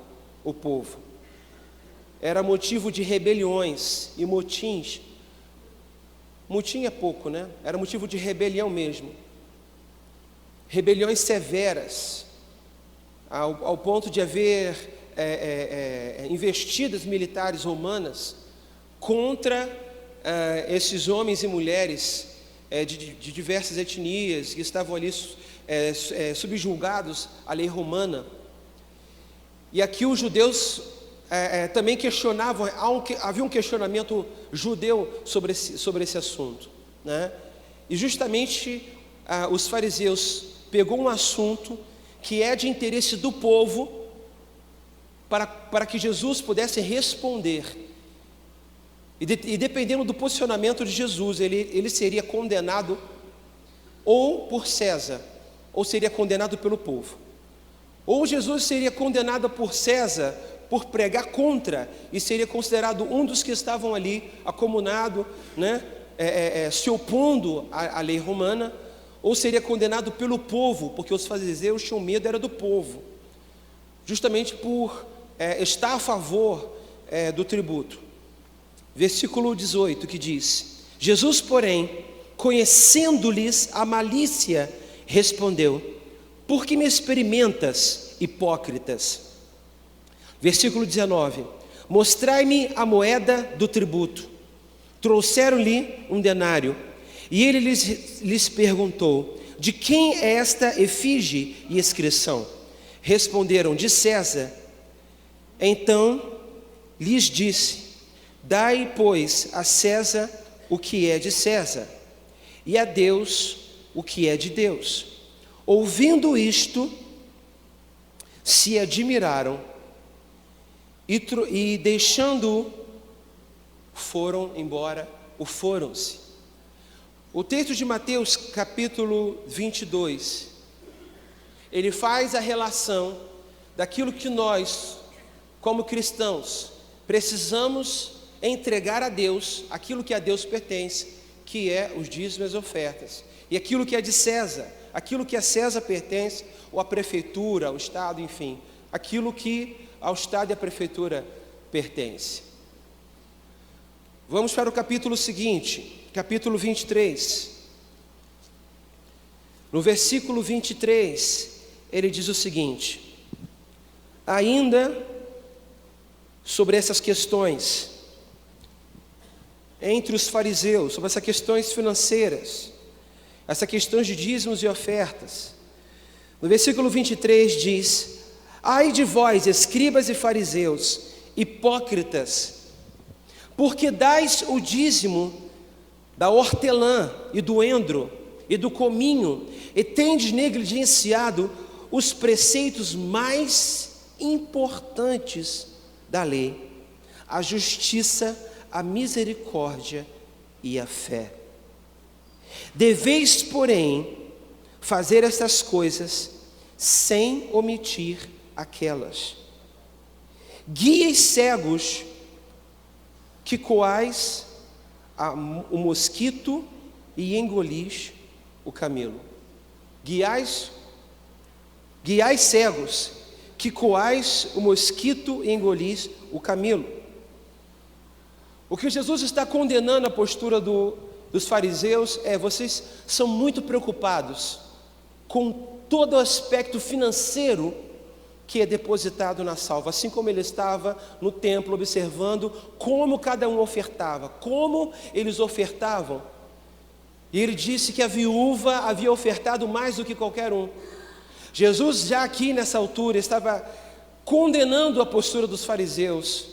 o povo. Era motivo de rebeliões e motins. Motim é pouco, né? Era motivo de rebelião mesmo. Rebeliões severas, ao ponto de haver investidas militares romanas contra esses homens e mulheres de diversas etnias que estavam ali subjugados à lei romana. E aqui os judeus também questionavam, havia um questionamento judeu sobre esse assunto, né? E justamente os fariseus pegou um assunto que é de interesse do povo, para que Jesus pudesse responder. E dependendo do posicionamento de Jesus, ele seria condenado ou por César, ou seria condenado pelo povo. Ou Jesus seria condenado por César por pregar contra, e seria considerado um dos que estavam ali, acomunado, né, se opondo à lei romana, ou seria condenado pelo povo, porque os fariseus tinham medo, era do povo, justamente por estar a favor do tributo. Versículo 18 que diz: Jesus, porém, conhecendo-lhes a malícia, respondeu: por que me experimentas, hipócritas? Versículo 19: mostrai-me a moeda do tributo. Trouxeram-lhe um denário, e ele lhes perguntou: de quem é esta efígie e inscrição? Responderam: de César. Então lhes disse: dai, pois, a César o que é de César, e a Deus o que é de Deus. Ouvindo isto, se admiraram, e deixando-o, foram embora, ou foram-se. O texto de Mateus capítulo 22, ele faz a relação daquilo que nós, como cristãos, precisamos entregar a Deus, aquilo que a Deus pertence, que é os dízimos e as ofertas, e aquilo que é de César, aquilo que a César pertence, ou a prefeitura, ao Estado, enfim, aquilo que ao Estado e à prefeitura pertence. Vamos para o capítulo seguinte, capítulo 23. No versículo 23, ele diz o seguinte: ainda sobre essas questões, entre os fariseus, sobre essas questões financeiras, essas questões de dízimos e ofertas, no versículo 23 diz: ai de vós, escribas e fariseus, hipócritas, porque dais o dízimo da hortelã e do endro e do cominho, e tendes negligenciado os preceitos mais importantes da lei, a justiça, a misericórdia e a fé. Deveis, porém, fazer estas coisas sem omitir aquelas. Guias cegos, que coais o mosquito e engolis o camelo. Guiais cegos, que coais o mosquito e engolis o camelo. O que Jesus está condenando a postura dos fariseus é: vocês são muito preocupados com todo o aspecto financeiro que é depositado na salva, assim como ele estava no templo observando como cada um ofertava, como eles ofertavam. E ele disse que a viúva havia ofertado mais do que qualquer um. Jesus, já aqui nessa altura, estava condenando a postura dos fariseus,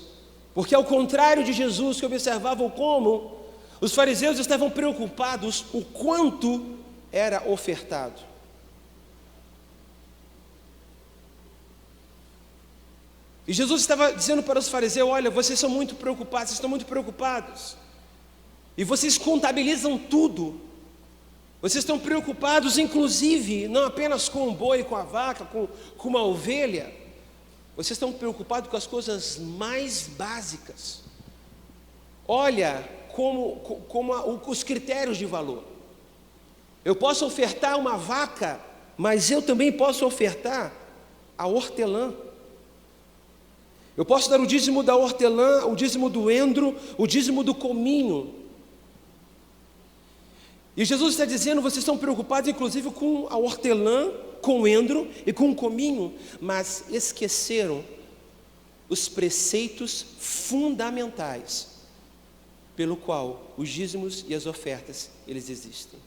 porque ao contrário de Jesus, que observavam como, os fariseus estavam preocupados o quanto era ofertado. E Jesus estava dizendo para os fariseus: olha, vocês são muito preocupados, vocês estão muito preocupados, e vocês contabilizam tudo, vocês estão preocupados inclusive, não apenas com o boi, com a vaca, com uma ovelha, vocês estão preocupados com as coisas mais básicas. Olha os critérios de valor. Eu posso ofertar uma vaca, mas eu também posso ofertar a hortelã. Eu posso dar o dízimo da hortelã, o dízimo do endro, o dízimo do cominho. E Jesus está dizendo: vocês estão preocupados inclusive com a hortelã, com o endro e com o cominho, mas esqueceram os preceitos fundamentais pelo qual os dízimos e as ofertas eles existem.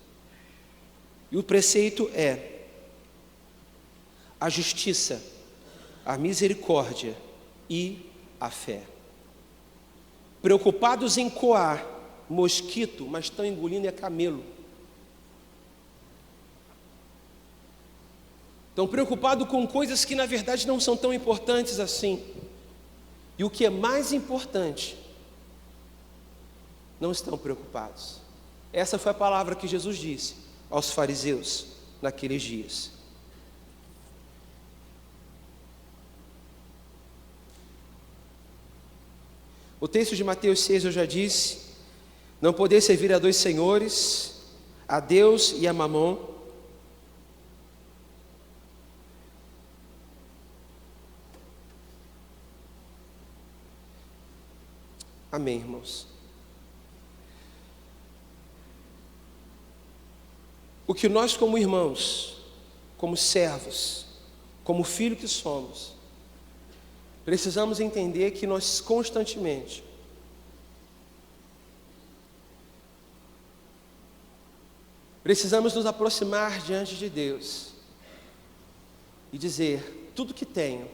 E o preceito é a justiça, a misericórdia e a fé. Preocupados em coar mosquito, mas estão engolindo camelo. Estão preocupados com coisas que na verdade não são tão importantes assim. E o que é mais importante, não estão preocupados. Essa foi a palavra que Jesus disse aos fariseus naqueles dias. O texto de Mateus 6 eu já disse: não poder servir a dois senhores, a Deus e a Mamon. Amém, irmãos. O que nós, como irmãos, como servos, como filho que somos, precisamos entender que nós constantemente precisamos nos aproximar diante de Deus e dizer: tudo que tenho,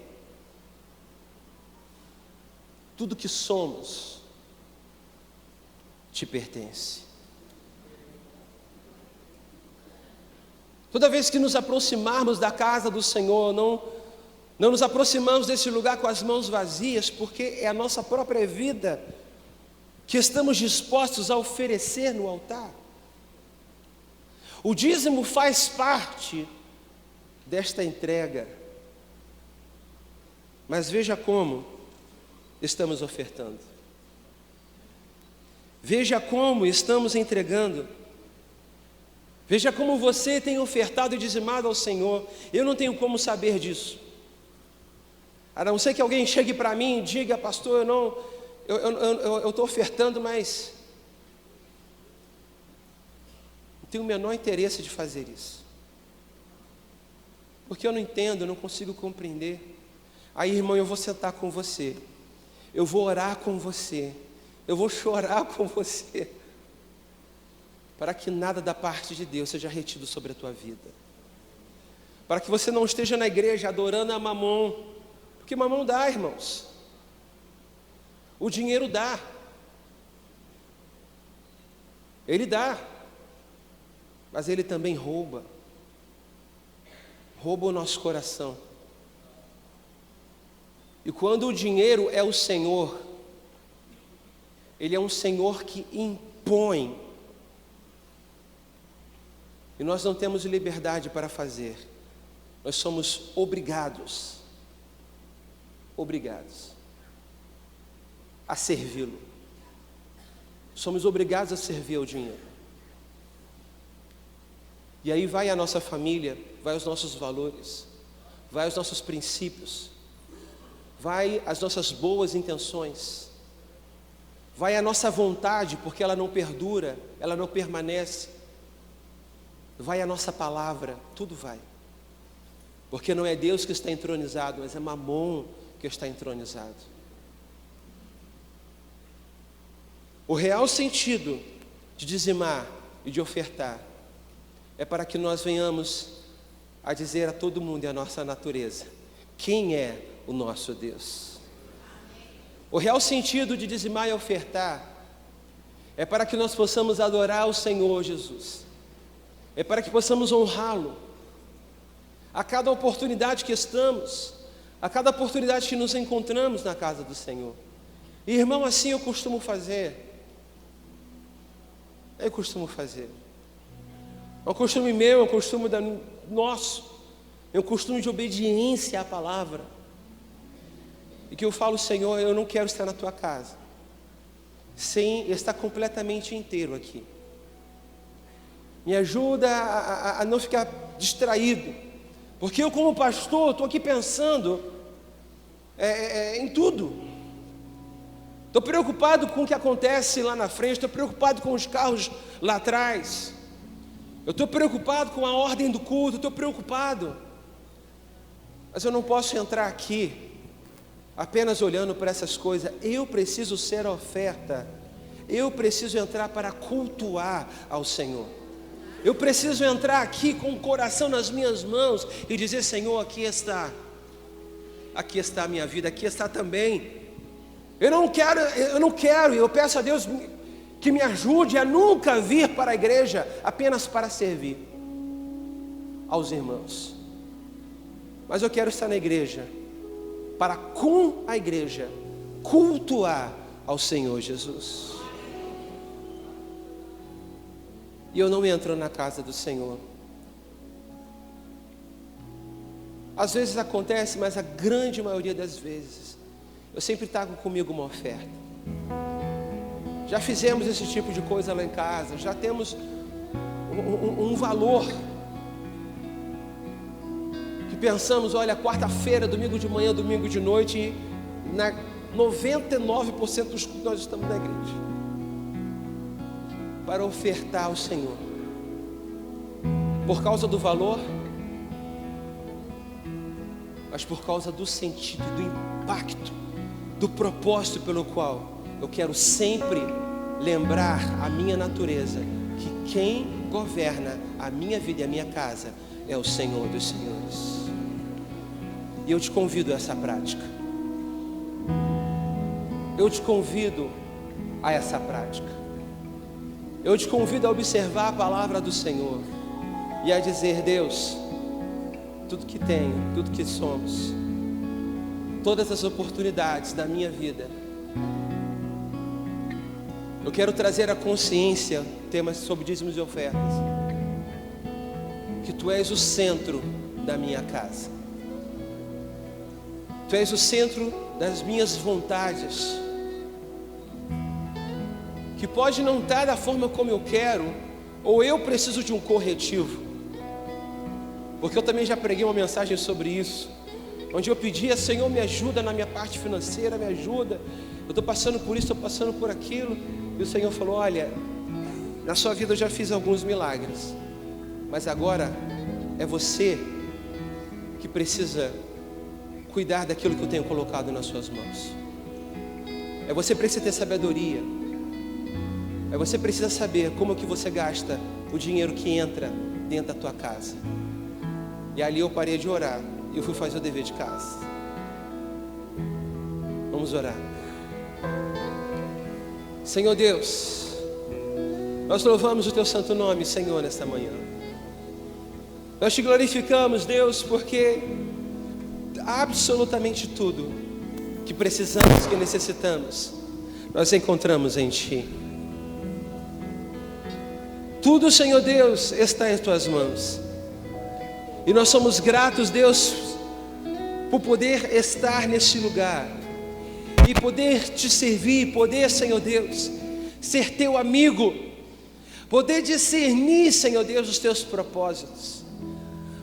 tudo que somos, te pertence. Toda vez que nos aproximarmos da casa do Senhor, não nos aproximamos desse lugar com as mãos vazias, porque é a nossa própria vida que estamos dispostos a oferecer no altar. O dízimo faz parte desta entrega, mas veja como estamos ofertando, veja como estamos entregando. Veja como você tem ofertado e dizimado ao Senhor. Eu não tenho como saber disso, a não ser que alguém chegue para mim e diga: pastor, eu estou ofertando, mas não tenho o menor interesse de fazer isso, porque eu não entendo, eu não consigo compreender. Aí, irmão, eu vou sentar com você, eu vou orar com você, eu vou chorar com você, para que nada da parte de Deus seja retido sobre a tua vida, para que você não esteja na igreja adorando a Mamon, porque Mamon dá, irmãos, o dinheiro dá, ele dá, mas ele também rouba o nosso coração. E quando o dinheiro é o Senhor, ele é um Senhor que impõe, e nós não temos liberdade para fazer, nós somos obrigados a servi-lo, somos obrigados a servir ao dinheiro. E aí vai a nossa família, vai os nossos valores, vai os nossos princípios, vai as nossas boas intenções, vai a nossa vontade, porque ela não perdura, ela não permanece, vai a nossa palavra, tudo vai, porque não é Deus que está entronizado, mas é Mamon que está entronizado. O real sentido de dizimar e de ofertar é para que nós venhamos a dizer a todo mundo e a nossa natureza: quem é o nosso Deus? O real sentido de dizimar e ofertar é para que nós possamos adorar o Senhor Jesus, é para que possamos honrá-lo a cada oportunidade que estamos, a cada oportunidade que nos encontramos na casa do Senhor. E, irmão, assim eu costumo fazer. É um costume meu, é um costume nosso, é um costume de obediência à palavra. E que eu falo: Senhor, eu não quero estar na tua casa sem estar completamente inteiro aqui. Me ajuda a não ficar distraído, porque eu, como pastor, estou aqui pensando em tudo. Estou preocupado com o que acontece lá na frente, estou preocupado com os carros lá atrás, eu estou preocupado com a ordem do culto, estou preocupado, mas eu não posso entrar aqui apenas olhando para essas coisas. Eu preciso ser a oferta, eu preciso entrar para cultuar ao Senhor. Eu preciso entrar aqui com o coração nas minhas mãos e dizer: Senhor, aqui está a minha vida, aqui está também. Eu não quero, e eu peço a Deus que me ajude a nunca vir para a igreja apenas para servir aos irmãos, mas eu quero estar na igreja para, com a igreja, cultuar ao Senhor Jesus. E eu não entro na casa do Senhor. Às vezes acontece, mas a grande maioria das vezes eu sempre trago comigo uma oferta. Já fizemos esse tipo de coisa lá em casa, já temos um valor que pensamos, olha, quarta-feira, domingo de manhã, domingo de noite, e na 99% dos cultos nós estamos na igreja para ofertar ao Senhor. Por causa do valor, mas por causa do sentido, do impacto, do propósito pelo qual eu quero sempre lembrar a minha natureza, que quem governa a minha vida e a minha casa é o Senhor dos Senhores. E eu te convido a essa prática. Eu te convido a essa prática. Eu te convido a observar a palavra do Senhor e a dizer: Deus, tudo que tenho, tudo que somos, todas as oportunidades da minha vida, eu quero trazer à consciência, temas sobre dízimos e ofertas, que Tu és o centro da minha casa. Tu és o centro das minhas vontades, que pode não estar da forma como eu quero, ou eu preciso de um corretivo, porque eu também já preguei uma mensagem sobre isso, onde eu pedia: Senhor, me ajuda na minha parte financeira, me ajuda, eu estou passando por isso, estou passando por aquilo, e o Senhor falou: olha, na sua vida eu já fiz alguns milagres, mas agora é você que precisa cuidar daquilo que eu tenho colocado nas suas mãos. É você precisa ter sabedoria. É você precisa saber como que você gasta o dinheiro que entra dentro da tua casa. E ali eu parei de orar e eu fui fazer o dever de casa. Vamos orar. Senhor Deus, nós louvamos o Teu santo nome, Senhor, nesta manhã. Nós Te glorificamos, Deus, porque absolutamente tudo que precisamos, que necessitamos, nós encontramos em Ti. Tudo, Senhor Deus, está em Tuas mãos. E nós somos gratos, Deus, por poder estar neste lugar e poder Te servir, poder, Senhor Deus, ser Teu amigo, poder discernir, Senhor Deus, os Teus propósitos.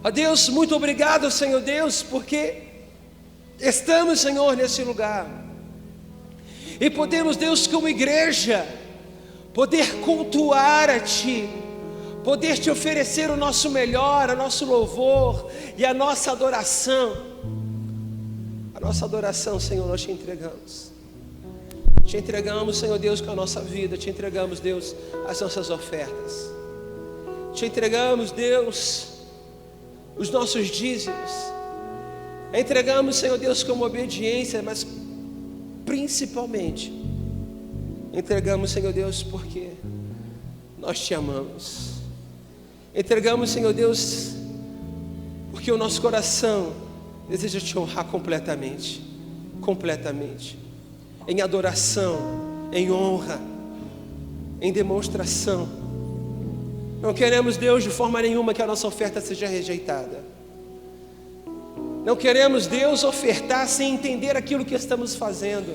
Ó Deus, muito obrigado, Senhor Deus, porque estamos, Senhor, nesse lugar e podemos, Deus, como igreja, poder cultuar a Ti, poder Te oferecer o nosso melhor, o nosso louvor e a nossa adoração. A nossa adoração, Senhor, nós Te entregamos. Te entregamos, Senhor Deus, com a nossa vida. Te entregamos, Deus, as nossas ofertas. Te entregamos, Deus, os nossos dízimos. Entregamos, Senhor Deus, como obediência, mas principalmente entregamos, Senhor Deus, porque nós Te amamos. Entregamos, Senhor Deus, porque o nosso coração deseja Te honrar completamente, completamente, em adoração, em honra, em demonstração. Não queremos, Deus, de forma nenhuma que a nossa oferta seja rejeitada. Não queremos, Deus, ofertar sem entender aquilo que estamos fazendo.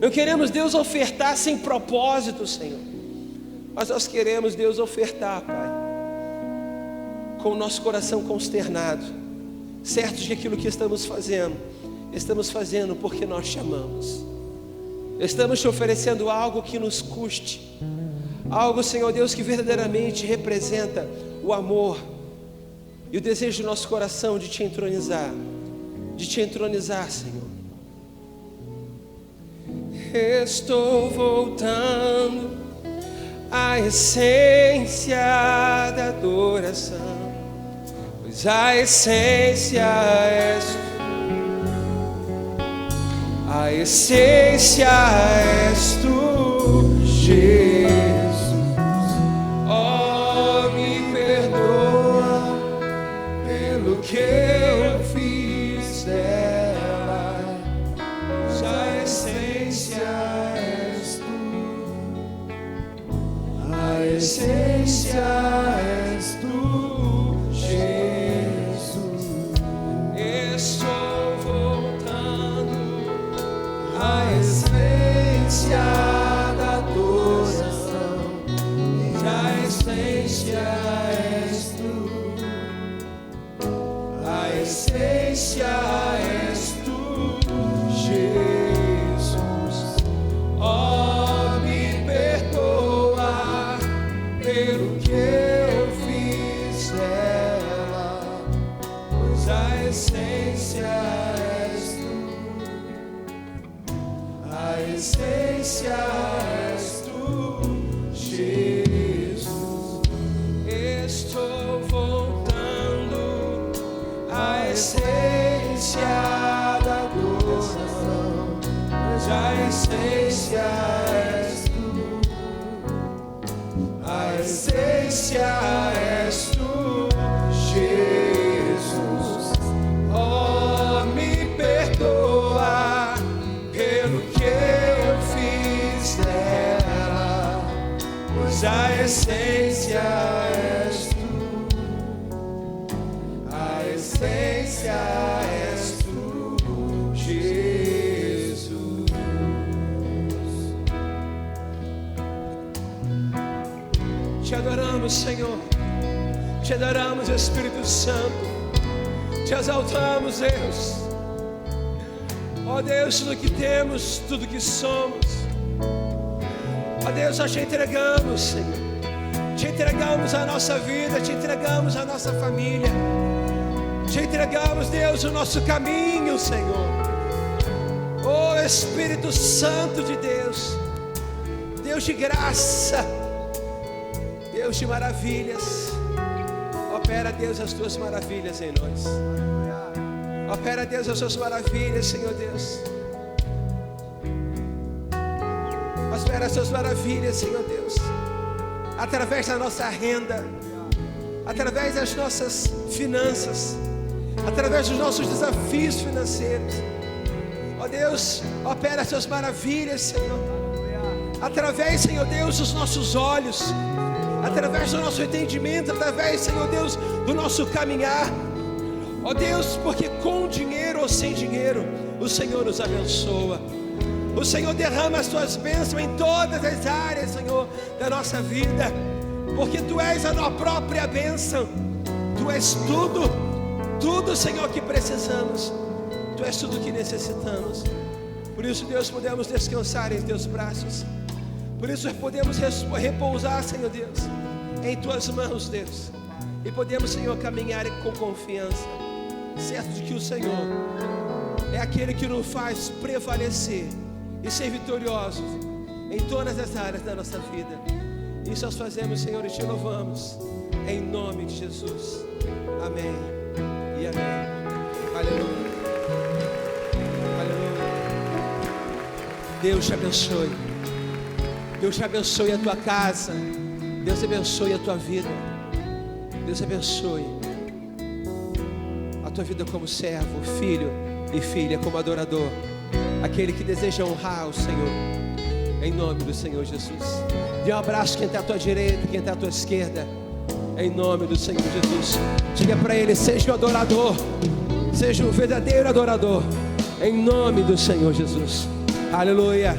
Não queremos, Deus, ofertar sem propósito, Senhor. Mas nós queremos, Deus, ofertar, Pai, com o nosso coração consternado, certos de que aquilo que estamos fazendo porque nós Te amamos. Estamos Te oferecendo algo que nos custe, algo, Senhor Deus, que verdadeiramente representa o amor e o desejo do nosso coração de Te entronizar, Senhor. Estou voltando à essência da adoração, pois a essência és Tu, a essência és Tu, Jesus. Oh, me perdoa pelo que eu fiz dela, pois a essência és Tu, a essência és Tu, Jesus. Estou voltando à essência essência és tu, Jesus. Oh, me perdoa pelo que eu fiz dela, pois a essência és tu, a essência és tu, Jesus. Estou voltando à essência da adoração, pois a essência és tu, a essência és tu, Jesus. Oh, me perdoa pelo que eu fiz dela, pois a essência és tu, a essência és tu, Jesus. Te adoramos, Senhor, te adoramos, Espírito Santo, te exaltamos, Deus. Ó Deus, tudo que temos, tudo que somos, ó Deus, nós te entregamos, Senhor. Te entregamos a nossa vida, te entregamos a nossa família, te entregamos, Deus, o nosso caminho, Senhor. Ó Espírito Santo de Deus, Deus de graça, Deus de maravilhas, opera, Deus, as tuas maravilhas em nós. Opera, Deus, as tuas maravilhas, Senhor Deus. Opera as tuas maravilhas, Senhor Deus, através da nossa renda, através das nossas finanças, através dos nossos desafios financeiros. Ó Deus, opera as tuas maravilhas, Senhor, através, Senhor Deus, dos nossos olhos, através do nosso entendimento, através, Senhor Deus, do nosso caminhar. Ó Deus, porque com dinheiro ou sem dinheiro, o Senhor nos abençoa. O Senhor derrama as tuas bênçãos em todas as áreas, Senhor, da nossa vida, porque tu és a nossa própria bênção. Tu és tudo, tudo, Senhor, que precisamos. Tu és tudo que necessitamos. Por isso, Deus, podemos descansar em teus braços. Por isso podemos repousar, Senhor Deus, em tuas mãos, Deus. E podemos, Senhor, caminhar com confiança, certo de que o Senhor é aquele que nos faz prevalecer e ser vitoriosos em todas as áreas da nossa vida. Isso nós fazemos, Senhor, e te louvamos em nome de Jesus. Amém e amém. Aleluia. Aleluia. Deus te abençoe. Deus te abençoe a tua casa. Deus abençoe a tua vida. Deus abençoe a tua vida como servo, filho e filha, como adorador, aquele que deseja honrar o Senhor, em nome do Senhor Jesus. Dê um abraço quem está à tua direita, quem está à tua esquerda, em nome do Senhor Jesus. Diga para ele: seja um adorador, seja um verdadeiro adorador, em nome do Senhor Jesus. Aleluia.